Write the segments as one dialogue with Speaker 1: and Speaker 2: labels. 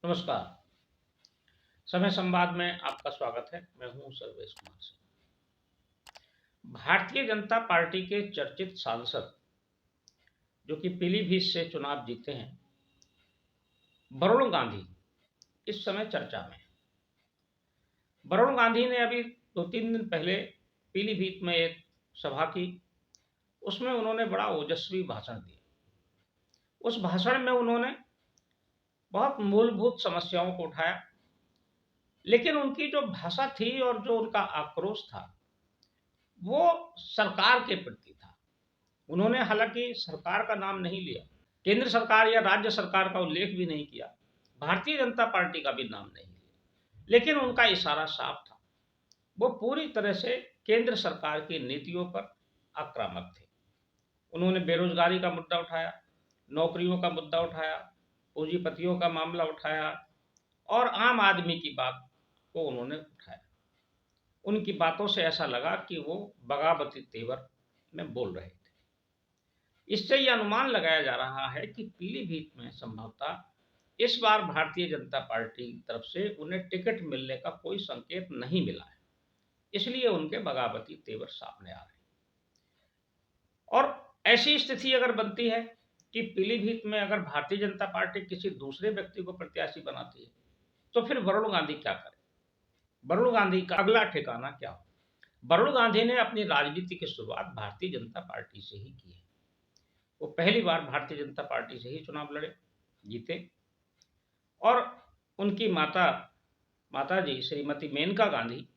Speaker 1: नमस्कार। समय संवाद में आपका स्वागत है। मैं हूं सर्वेश कुमार सिंह। भारतीय जनता पार्टी के चर्चित सांसद जो कि पीलीभीत से चुनाव जीते हैं, वरुण गांधी, इस समय चर्चा में है। वरुण गांधी ने अभी 2-3 दिन पहले पीलीभीत में एक सभा की। उसमें उन्होंने बड़ा ओजस्वी भाषण दिया। उस भाषण में उन्होंने बहुत मूलभूत समस्याओं को उठाया, लेकिन उनकी जो भाषा थी और जो उनका आक्रोश था वो सरकार के प्रति था। उन्होंने हालांकि सरकार का नाम नहीं लिया, केंद्र सरकार या राज्य सरकार का उल्लेख भी नहीं किया, भारतीय जनता पार्टी का भी नाम नहीं लिया, लेकिन उनका इशारा साफ था। वो पूरी तरह से केंद्र सरकार की नीतियों पर आक्रामक थे। उन्होंने बेरोजगारी का मुद्दा उठाया, नौकरियों का मुद्दा उठाया, पूंजीपतियों का मामला उठाया और आम आदमी की बात को उन्होंने उठाया। उनकी बातों से ऐसा लगा कि वो बगावती तेवर में बोल रहे थे। इससे यह अनुमान लगाया जा रहा है कि पीलीभीत में संभवतः इस बार भारतीय जनता पार्टी की तरफ से उन्हें टिकट मिलने का कोई संकेत नहीं मिला है, इसलिए उनके बगावती तेवर सामने आ रहे हैं। और ऐसी स्थिति अगर बनती है कि पीलीभीत में अगर भारतीय जनता पार्टी किसी दूसरे व्यक्ति को प्रत्याशी बनाती है, तो फिर वरुण गांधी क्या करें? वरुण गांधी का अगला ठिकाना क्या हो? वरुण गांधी ने अपनी राजनीति की शुरुआत भारतीय जनता पार्टी से ही की है। वो पहली बार भारतीय जनता पार्टी से ही चुनाव लड़े, जीते। और उनकी माता जी श्रीमती मेनका गांधी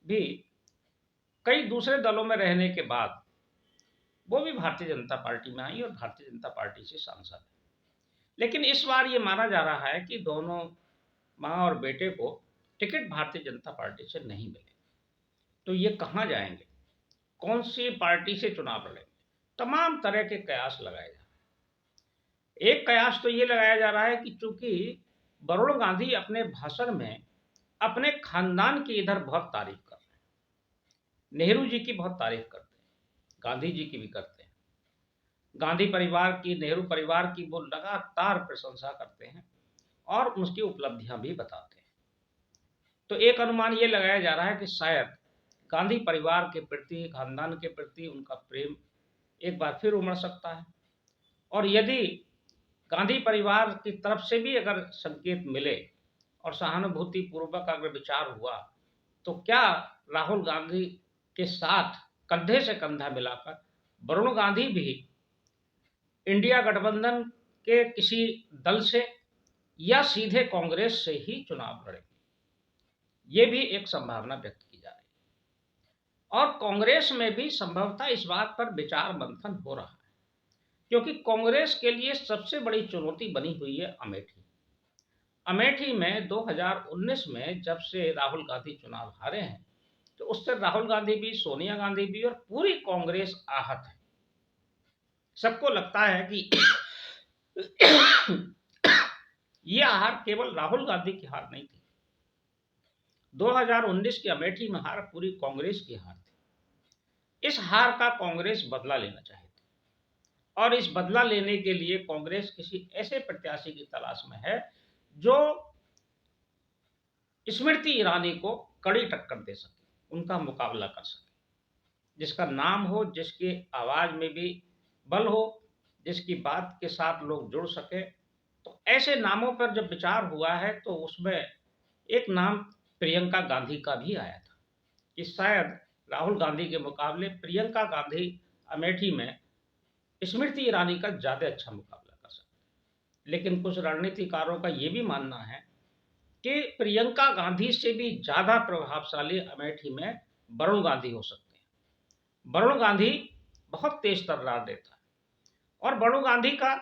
Speaker 1: भी कई दूसरे दलों में रहने के बाद वो भी भारतीय जनता पार्टी में आई और भारतीय जनता पार्टी से सांसद है। लेकिन इस बार ये माना जा रहा है कि दोनों माँ और बेटे को टिकट भारतीय जनता पार्टी से नहीं मिले, तो ये कहाँ जाएंगे, कौन सी पार्टी से चुनाव लड़ेंगे? तमाम तरह के कयास लगाए जा रहे हैं। एक कयास तो ये लगाया जा रहा है कि चूंकि वरुण गांधी अपने भाषण में अपने खानदान की इधर बहुत तारीफ कर रहे हैं, नेहरू जी की बहुत तारीफ करते हैं, गांधी जी की भी करते हैं, गांधी परिवार की, नेहरू परिवार की वो लगातार प्रशंसा करते हैं और उसकी उपलब्धियां भी बताते हैं। तो एक अनुमान ये लगाया जा रहा है कि शायद गांधी परिवार के प्रति, खानदान के प्रति उनका प्रेम एक बार फिर उमड़ सकता है। और यदि गांधी परिवार की तरफ से भी अगर संकेत मिले और सहानुभूति पूर्वक अगर विचार हुआ, तो क्या राहुल गांधी के साथ कंधे से कंधा मिलाकर वरुण गांधी भी इंडिया गठबंधन के किसी दल से या सीधे कांग्रेस से ही चुनाव लड़ेंगे? ये भी एक संभावना व्यक्त की जा रही है। और कांग्रेस में भी संभवतः इस बात पर विचार मंथन हो रहा है, क्योंकि कांग्रेस के लिए सबसे बड़ी चुनौती बनी हुई है अमेठी। अमेठी में 2019 में जब से राहुल गांधी चुनाव हारे हैं, तो उससे राहुल गांधी भी, सोनिया गांधी भी और पूरी कांग्रेस आहत है। सबको लगता है कि यह हार केवल राहुल गांधी की हार नहीं थी। 2019 की अमेठी में हार पूरी कांग्रेस की हार थी। इस हार का कांग्रेस बदला लेना चाहती है और इस बदला लेने के लिए कांग्रेस किसी ऐसे प्रत्याशी की तलाश में है जो स्मृति ईरानी को कड़ी टक्कर दे सके, उनका मुकाबला कर सके, जिसका नाम हो, जिसकी आवाज में भी बल हो, जिसकी बात के साथ लोग जुड़ सके। तो ऐसे नामों पर जब विचार हुआ है तो उसमें एक नाम प्रियंका गांधी का भी आया था कि शायद राहुल गांधी के मुकाबले प्रियंका गांधी अमेठी में स्मृति ईरानी का ज्यादा अच्छा मुकाबला कर सकते। लेकिन कुछ रणनीतिकारों का यह भी मानना है कि प्रियंका गांधी से भी ज्यादा प्रभावशाली अमेठी में वरुण गांधी हो सकते हैं। वरुण गांधी बहुत तेज तर्रार देता है और वरुण गांधी का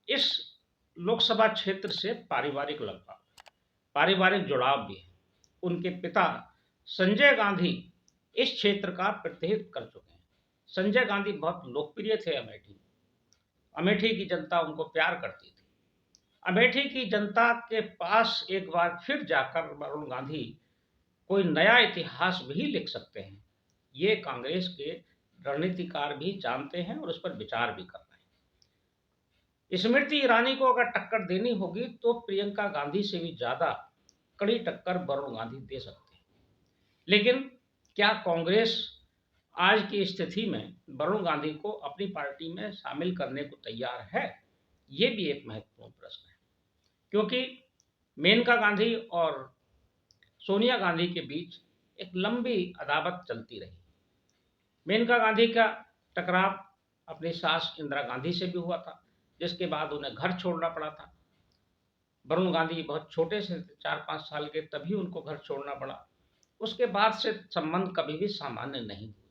Speaker 1: इस लोकसभा क्षेत्र से पारिवारिक जुड़ाव भी है। उनके पिता संजय गांधी इस क्षेत्र का प्रतिनिधित्व कर चुके हैं। संजय गांधी बहुत लोकप्रिय थे अमेठी में। अमेठी की जनता उनको प्यार करती थी। अमेठी की जनता के पास एक बार फिर जाकर वरुण गांधी कोई नया इतिहास भी लिख सकते हैं। ये कांग्रेस के रणनीतिकार भी जानते हैं और उस पर विचार भी कर रहे हैं। स्मृति ईरानी को अगर टक्कर देनी होगी तो प्रियंका गांधी से भी ज्यादा कड़ी टक्कर वरुण गांधी दे सकते हैं। लेकिन क्या कांग्रेस आज की स्थिति में वरुण गांधी को अपनी पार्टी में शामिल करने को तैयार है? ये भी एक महत्वपूर्ण प्रश्न है, क्योंकि मेनका गांधी और सोनिया गांधी के बीच एक लंबी अदावत चलती रही। मेनका गांधी का टकराव अपनी सास इंदिरा गांधी से भी हुआ था, जिसके बाद उन्हें घर छोड़ना पड़ा था। वरुण गांधी बहुत छोटे से थे, 4-5 साल के, तभी उनको घर छोड़ना पड़ा। उसके बाद से संबंध कभी भी सामान्य नहीं हुए।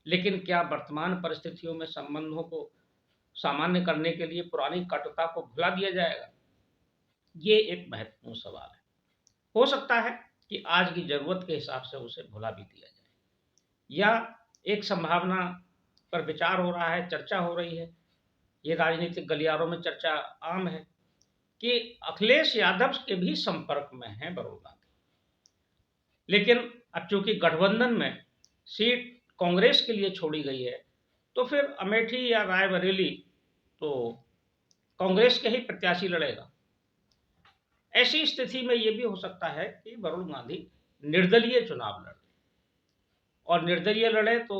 Speaker 1: लेकिन क्या वर्तमान परिस्थितियों में संबंधों को सामान्य करने के लिए पुरानी कटुता को भुला दिया जाएगा? ये एक महत्वपूर्ण सवाल है। हो सकता है कि आज की जरूरत के हिसाब से उसे भुला भी दिया जाए, या एक संभावना पर विचार हो रहा है, चर्चा हो रही है, ये राजनीतिक गलियारों में चर्चा आम है कि अखिलेश यादव के भी संपर्क में है वरुण गांधी। लेकिन अब चूंकि गठबंधन में सीट कांग्रेस के लिए छोड़ी गई है, तो फिर अमेठी या रायबरेली तो कांग्रेस के ही प्रत्याशी लड़ेगा। ऐसी स्थिति में यह भी हो सकता है कि वरुण गांधी निर्दलीय चुनाव लड़े, और निर्दलीय लड़े तो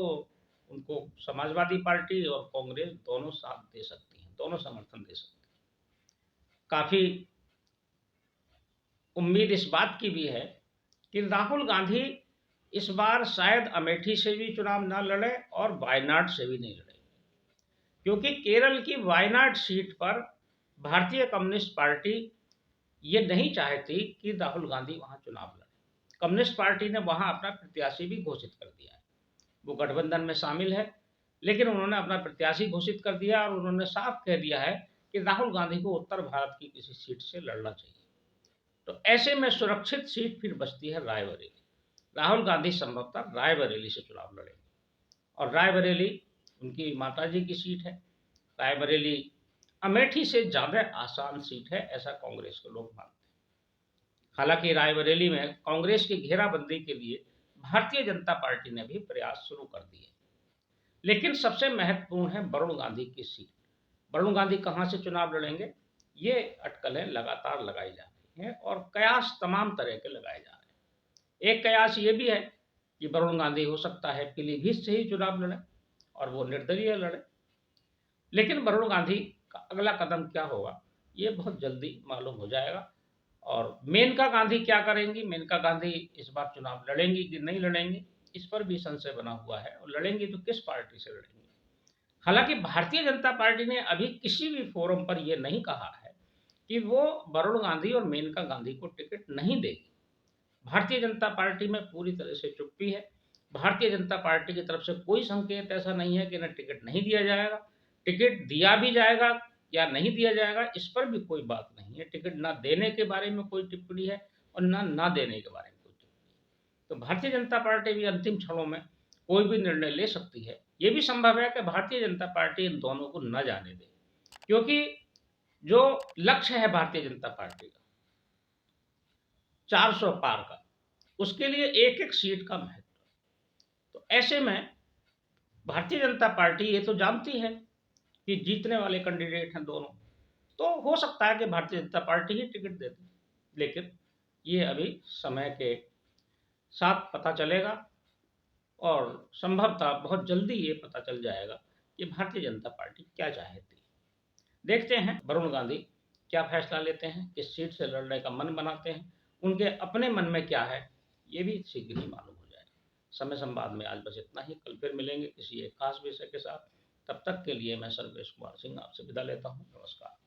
Speaker 1: उनको समाजवादी पार्टी और कांग्रेस दोनों साथ दे सकती हैं, दोनों समर्थन दे सकती हैं। काफी उम्मीद इस बात की भी है कि राहुल गांधी इस बार शायद अमेठी से भी चुनाव ना लड़े और वायनाड से भी नहीं लड़े, क्योंकि केरल की वायनाड सीट पर भारतीय कम्युनिस्ट पार्टी ये नहीं चाहती कि राहुल गांधी वहां चुनाव लड़े। कम्युनिस्ट पार्टी ने वहां अपना प्रत्याशी भी घोषित कर दिया है। वो गठबंधन में शामिल है, लेकिन उन्होंने अपना प्रत्याशी घोषित कर दिया और उन्होंने साफ कह दिया है कि राहुल गांधी को उत्तर भारत की किसी सीट से लड़ना चाहिए। तो ऐसे में सुरक्षित सीट फिर बचती है रायबरेली। राहुल गांधी संभवतः रायबरेली से चुनाव लड़ेंगे, और रायबरेली उनकी माताजी की सीट है। रायबरेली अमेठी से ज्यादा आसान सीट है, ऐसा कांग्रेस के लोग मानते हैं। हालांकि रायबरेली में कांग्रेस की घेराबंदी के लिए भारतीय जनता पार्टी ने भी प्रयास शुरू कर दिए। लेकिन सबसे महत्वपूर्ण है वरुण गांधी की सीट। वरुण गांधी कहां से चुनाव लड़ेंगे, ये अटकलें लगातार लगाई जा रही हैं और कयास तमाम तरह के लगाए जा रहे हैं। एक कयास ये भी है कि वरुण गांधी हो सकता है पीलीभीत से ही चुनाव लड़े और वो निर्दलीय लड़े। लेकिन वरुण गांधी का अगला कदम क्या होगा, ये बहुत जल्दी मालूम हो जाएगा। और मेनका गांधी क्या करेंगी, मेनका गांधी इस बार चुनाव लड़ेंगी कि नहीं लड़ेंगी, इस पर भी संशय बना हुआ है, और लड़ेंगी तो किस पार्टी से लड़ेंगी। हालांकि भारतीय जनता पार्टी ने अभी किसी भी फोरम पर यह नहीं कहा है कि वो वरुण गांधी और मेनका गांधी को टिकट नहीं देगी। भारतीय जनता पार्टी में पूरी तरह से चुप्पी है। भारतीय जनता पार्टी की तरफ से कोई संकेत ऐसा नहीं है कि न टिकट नहीं दिया जाएगा, टिकट दिया भी जाएगा या नहीं दिया जाएगा, इस पर भी कोई बात नहीं है। टिकट ना देने के बारे में कोई टिप्पणी है और ना देने के बारे में कोई टिप्पणी है। तो भारतीय जनता पार्टी भी अंतिम क्षणों में कोई भी निर्णय ले सकती है। ये भी संभव है कि भारतीय जनता पार्टी इन दोनों को न जाने दे, क्योंकि जो लक्ष्य है भारतीय जनता पार्टी का 400 पार का, उसके लिए एक एक सीट का महत्व। तो ऐसे में भारतीय जनता पार्टी ये तो जानती है कि जीतने वाले कैंडिडेट हैं दोनों, तो हो सकता है कि भारतीय जनता पार्टी ही टिकट दे दे। लेकिन ये अभी समय के साथ पता चलेगा, और संभवतः बहुत जल्दी ये पता चल जाएगा कि भारतीय जनता पार्टी क्या चाहती है। देखते हैं वरुण गांधी क्या फैसला लेते हैं, किस सीट से लड़ने का मन बनाते हैं, उनके अपने मन में क्या है, ये भी शीघ्र ही मालूम हो जाएगा। समय संवाद में आज बस इतना ही। कल फिर मिलेंगे किसी एक खास विषय के साथ। तब तक के लिए मैं सर्वेश कुमार सिंह आपसे विदा लेता हूँ। नमस्कार।